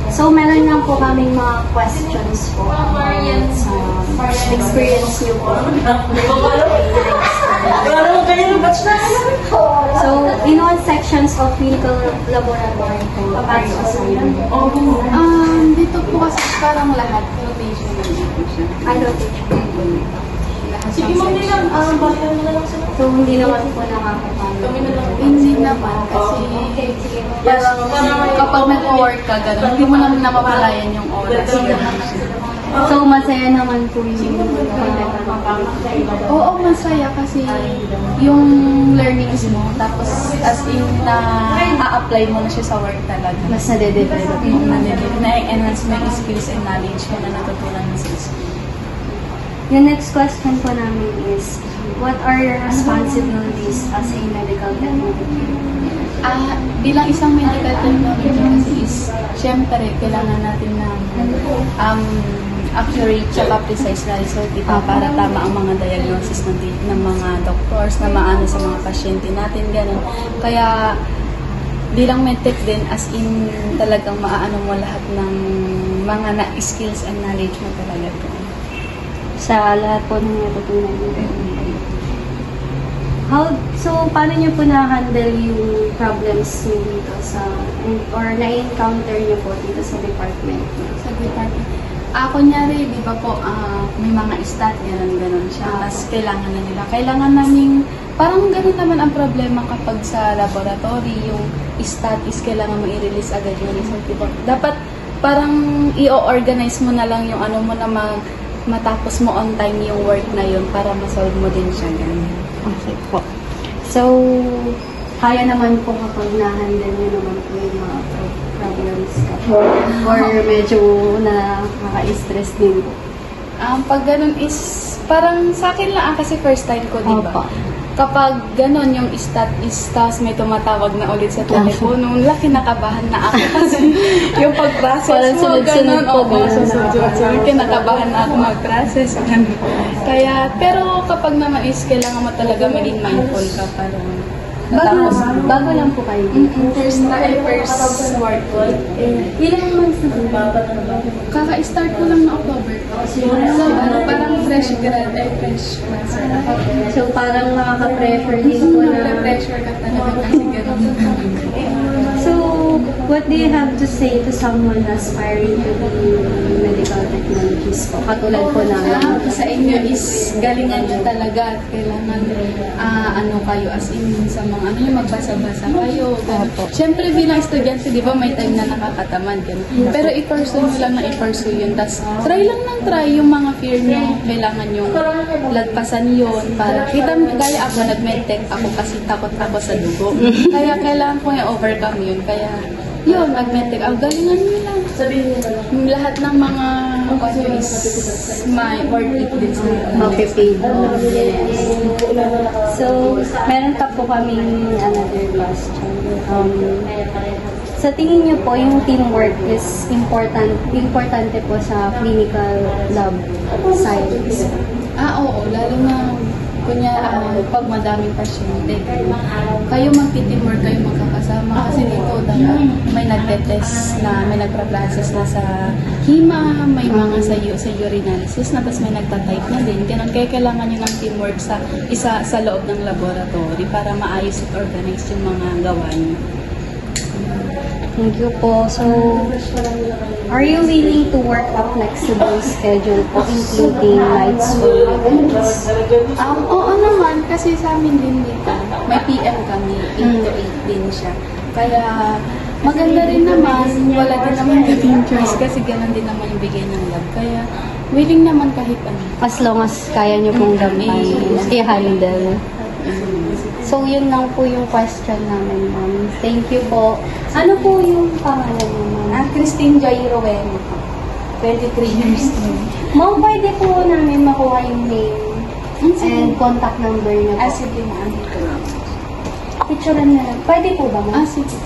So, meron nga po kaming mga questions po sa experience niyo po. So, in what sections of clinical laboratory po are you assigned? Dito po kasi parang lahat rotation na siya. Rotation. Sige mo nilang, So, hindi naman po nakakapagod. hindi naman kasi parang kapag nag-work ka, gano'n, hindi mo naman napapalayan yung oras. So, masaya naman po yung Oo, masaya kasi yung learnings mo, tapos as in na-a-apply mo na siya sa work talaga. mas nade-develop mo. Na-enhance mo yung skills and knowledge ka na natutunan mo sa school. Yung next question po namin is, what are your responsibilities as a medical technologist? Bilang isang medical technologist kasi is, syempre, kailangan natin ng accurate at precise na result, diba? Para tama ang mga diagnosis ng mga doctors, na maano sa mga pasyente natin, gano'n. Kaya, bilang medtech din, as in, talagang maaano mo lahat ng mga skills and knowledge mo talaga doon. Sa lahat po ng natutunan niyo. So, paano niyo po na-handle yung problems niyo dito or na-encounter niyo po dito sa department? Sa department. Kunyari, di ba po, may mga stat, gano'n siya. Tapos kailangan na nila. Kailangan naming, parang gano'n naman ang problema kapag sa laboratory, yung stat is kailangan mo i-release agad yung result. Diba? Dapat parang i-organize mo na lang yung ano mo na matapos mo on time yung work na yun para ma-solve mo din siya. Ganyan. Okay po. So, kaya naman po kapag na-handle niyo naman po yung mga problems or medyo nakaka-stress din po. Pag ganun is, parang sa akin lang kasi first time ko, di ba? Kapag ganun yung stat is, tapos may tumatawag na ulit sa telepono, laki nakabahan na ako kasi yung pag-process mo, ganun. Sunod-sunod. Kinakabahan na ako mag-process. Kaya, pero kapag naman is, kailangan mo talaga maging mindful ka parang Bago lang po kayo. First work ko. Ilang months na po? Kaka-start ko lang na October. So, parang fresh grad, fresh master. So, parang nakaka-pressure din po na... Pressure ka talaga kasi gano'n. So, what do you have to say to someone aspiring to be medical technologist po? Katulad po na... Sa inyo is galingan nyo talaga at kailangan kayo as in sa mga yung magbasa-basa kayo. Siyempre bilang estudyante, di ba may time na nakakatamad. Ganun. Pero i-pursue mo lang na i-pursue yun. Tapos try lang ng try yung mga fear nyo. Kailangan yung lagpasan yun. Para kita gaya ako, nag-medtech ako kasi takot ako sa dugo. Kaya kailangan ko i-overcome yun. Kaya yun, nag-medtech ako. Galingan nyo lang. Lahat ng mga is my worth it din sa okay. So, meron pa po kaming another question. Sa tingin niyo po, yung teamwork is importante po sa clinical lab science? Oo, lalo na pag madaming pasyente, kayo magti-teamwork, kayo magkakasama kasi dito may nagte-test na, may nagpa-process na sa hima, may mga sa urinalysis na, tapos may nagta-type na din. Ganun, kaya kailangan nyo ng teamwork sa loob ng laboratory para maayos at organize yung mga gawa nyo. Thank you po. So, are you willing to work a flexible schedule po, including nights or weekends? Oo naman, kasi sa amin din dito, may PM kami, 8 to 8 din siya. Kaya, maganda rin naman, wala din naman kaming choice kasi gano'n din naman yung bigay ng lab. Kaya, willing naman kahit ano. As long as kaya nyo pong i-handle. So, yun lang po yung question namin, ma'am. Thank you po. Ano po yung pangalan mo, ma'am? Christine Joy Rowena. 23 years old. Ma'am, pwede po namin makuha yung name and contact number niyo po. Sige, ma'am. Picturean na lang. Pwede po ba, ma'am? Sige.